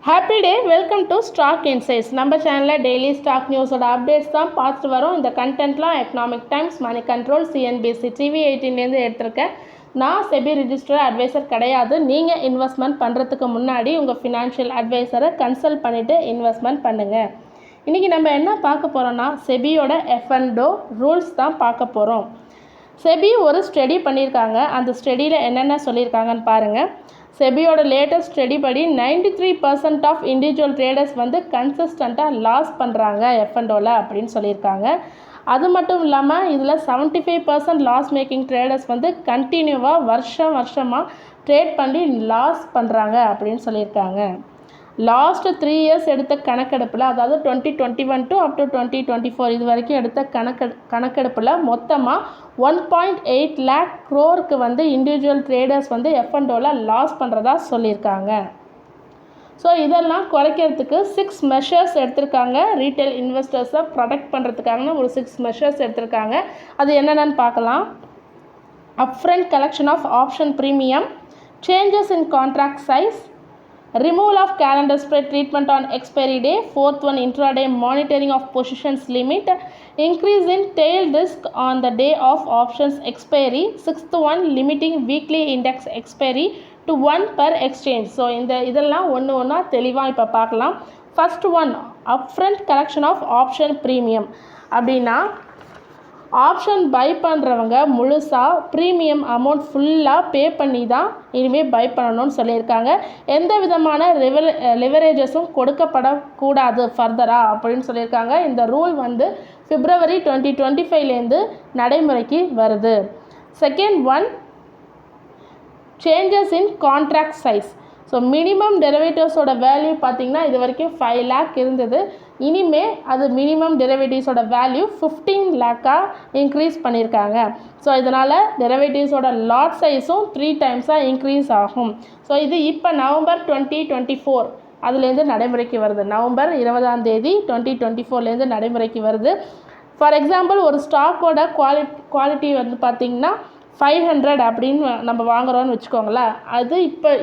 Happy day, welcome to stock insights. நம்ம சேனலில் daily stock நியூஸோட updates தான் பார்த்துட்டு வரோம். இந்த கண்டென்ட்லாம் economic times, money control, CNBC, TV 18லேருந்து எடுத்திருக்கேன். நான் செபி ரிஜிஸ்டர் அட்வைசர் கிடையாது. நீங்கள் இன்வெஸ்ட்மெண்ட் பண்ணுறதுக்கு முன்னாடி உங்கள் ஃபினான்ஷியல் அட்வைசரை கன்சல்ட் பண்ணிவிட்டு இன்வெஸ்ட்மெண்ட் பண்ணுங்கள். இன்றைக்கி நம்ம என்ன பார்க்க போகிறோன்னா, செபியோட F&O ரூல்ஸ் தான் பார்க்க போகிறோம். செபி ஒரு ஸ்டடி பண்ணியிருக்காங்க. அந்த ஸ்டடியில் என்னென்ன சொல்லியிருக்காங்கன்னு பாருங்கள். செபியோட லேட்டஸ்ட் ஸ்டடி படி 93% ஆஃப் இண்டிவிஜுவல் ட்ரேடர்ஸ் வந்து கன்சிஸ்டண்ட்டாக லாஸ் பண்ணுறாங்க F&Oவில் அப்படின்னு சொல்லியிருக்காங்க. அது மட்டும் இல்லாமல் இதில் 75% லாஸ் மேக்கிங் ட்ரேடர்ஸ் வந்து கண்டினியூவாக வருஷமாக ட்ரேட் பண்ணி லாஸ் பண்ணுறாங்க அப்படின்னு சொல்லியிருக்காங்க. லாஸ்ட்டு 3 இயர்ஸ் எடுத்த கணக்கெடுப்பில், அதாவது 2021 டு அப் டு 2024 இது வரைக்கும் எடுத்த கணக்கெடுப்பில் மொத்தமாக 1.8 lakh crore வந்து இண்டிவிஜுவல் ட்ரேடர்ஸ் வந்து F&Oவில் லாஸ் பண்ணுறதா சொல்லியிருக்காங்க. ஸோ இதெல்லாம் குறைக்கிறதுக்கு 6 மெஷர்ஸ் எடுத்திருக்காங்க. ரீட்டைல் இன்வெஸ்டர்ஸை ப்ரொடெக்ட் பண்ணுறதுக்காக ஒரு 6 மெஷர்ஸ் எடுத்திருக்காங்க. அது என்னென்னு பார்க்கலாம். Upfront collection of option premium, changes in contract size, removal of calendar spread treatment on expiry day, 4th one intraday monitoring of positions limit, increase in tail risk on the day of options expiry, 6th one limiting weekly index expiry to 1 per exchange. So இதெல்லாம் ஒன்றா தெளிவாக இப்போ பார்க்கலாம். First one, upfront collection of option premium. அப்படின்னா option by பண்ணுறவங்க முழுசாக premium amount ஃபுல்லாக பே பண்ணி தான் இனிமேல் பை பண்ணணும்னு சொல்லியிருக்காங்க. எந்த விதமான லிவரேஜஸும் கொடுக்கப்படக்கூடாது ஃபர்தராக அப்படின்னு சொல்லியிருக்காங்க. இந்த ரூல் வந்து February 2025லேருந்து நடைமுறைக்கு வருது. Second one, changes in contract size. So minimum டெரிவேட்டிவ்ஸோட வேல்யூ பார்த்திங்கன்னா இது வரைக்கும் 5 lakh இருந்தது. இனிமேல் அது மினிமம் டெரிவேட்டிவ்ஸோட வேல்யூ 15 lakh இன்க்ரீஸ் பண்ணியிருக்காங்க. ஸோ இதனால் டெரிவேட்டிவ்ஸோட லாட் சைஸும் 3 times இன்க்ரீஸ் ஆகும். ஸோ இது இப்போ November 2024 அதுலேருந்து நடைமுறைக்கு வருது. நவம்பர் 20 2024லேருந்து நடைமுறைக்கு வருது. ஃபார் எக்ஸாம்பிள், ஒரு ஸ்டாக்கோட குவாலிட்டி வந்து பார்த்திங்கன்னா 500 அப்படின்னு நம்ம வாங்குகிறோன்னு வச்சுக்கோங்களேன். அது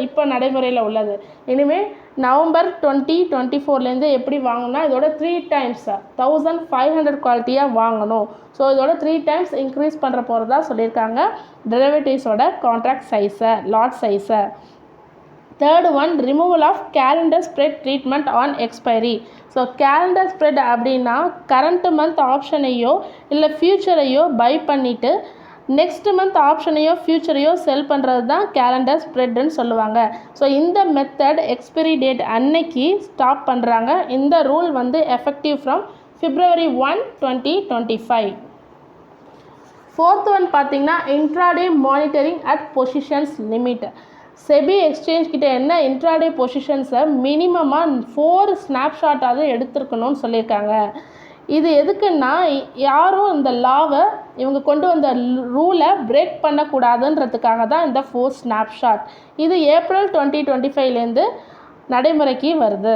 இப்போ நடைமுறையில் உள்ளது. இனிமேல் November 2024லேருந்து எப்படி வாங்கணும்னா இதோட 3 times 1500 குவாலிட்டியாக வாங்கணும். ஸோ இதோட 3 times இன்க்ரீஸ் பண்ணுற போகிறதா சொல்லியிருக்காங்க டெரிவேட்டிவ்ஸோட கான்ட்ராக்ட் சைஸை, லாட் சைஸை. Third one, removal of calendar spread treatment on expiry. So calendar spread அப்படின்னா கரண்ட் மந்த் ஆப்ஷனையோ இல்லை ஃப்யூச்சரையோ பை பண்ணிவிட்டு நெக்ஸ்ட் மந்த் ஆப்ஷனையோ ஃப்யூச்சரையோ செல் பண்ணுறது தான் கேலண்டர் ஸ்ப்ரெட்டுன்னு சொல்லுவாங்க. ஸோ இந்த மெத்தட் எக்ஸ்பைரி டேட் அன்னைக்கு ஸ்டாப் பண்ணுறாங்க. இந்த ரூல் வந்து effective from February 1, 2025. Fourth one பார்த்திங்கன்னா intraday monitoring at positions limit. SEBI exchange கிட்ட என்ன இன்ட்ராடே பொசிஷன்ஸை மினிமமாக 4 ஸ்னாப்ஷாட்டாவது எடுத்துருக்கணும்னு சொல்லியிருக்காங்க. இது எதுக்குன்னா, யாரும் இந்த லாவை இவங்க கொண்டு வந்த ரூலை பிரேக் பண்ணக்கூடாதுன்றதுக்காக தான் இந்த 4 ஸ்னாப்ஷாட். இது April 2025லேருந்து நடைமுறைக்கு வருது.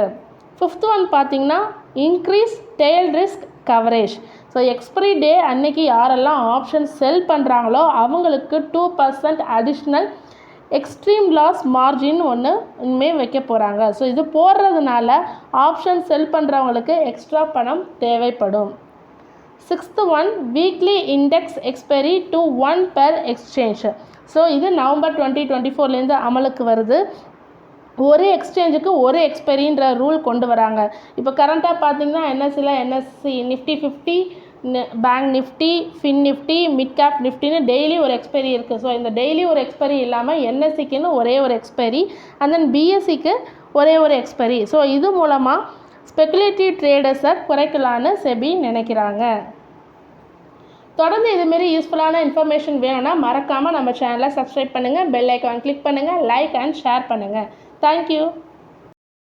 ஃபிஃப்த் ஒன் பார்த்திங்கன்னா increase tail risk coverage. So expiry டே அன்னைக்கு யாரெல்லாம் ஆப்ஷன் செல் பண்ணுறாங்களோ அவங்களுக்கு 2% அடிஷ்னல் எக்ஸ்ட்ரீம் லாஸ் மார்ஜின் ஒன்று இனிமேல் வைக்க போகிறாங்க. ஸோ இது போடுறதுனால ஆப்ஷன் செல் பண்ணுறவங்களுக்கு எக்ஸ்ட்ரா பணம் தேவைப்படும். Sixth one, weekly index expiry to 1 per exchange. So இது November 2024லேருந்து அமலுக்கு வருது. ஒரு எக்ஸ்சேஞ்சுக்கு ஒரு எக்ஸ்பைரின்ற ரூல் கொண்டு வராங்க. இப்போ கரண்ட்டாக பார்த்திங்கன்னா NSE Nifty 50, bank Nifty, fin Nifty, mid cap நிஃப்டின்னு டெய்லி ஒரு எக்ஸ்பைரி இருக்குது. ஸோ இந்த டெய்லி ஒரு எக்ஸ்பைரி இல்லாமல் NSEக்குன்னு ஒரே ஒரு எக்ஸ்பைரி, அண்ட் தென் BSEக்கு ஒரே ஒரு எக்ஸ்பைரி. ஸோ இது மூலமாக ஸ்பெகுலேட்டிவ் ட்ரேடர்ஸை குறைக்கலான்னு செபி நினைக்கிறாங்க. தொடர்ந்து இதுமாரி யூஸ்ஃபுல்லான இன்ஃபர்மேஷன் வேணும்னா மறக்காமல் நம்ம சேனலை சப்ஸ்கிரைப் பண்ணுங்கள், பெல் ஐக்கான் கிளிக் பண்ணுங்கள், லைக் அண்ட் ஷேர் பண்ணுங்கள். தேங்க்யூ.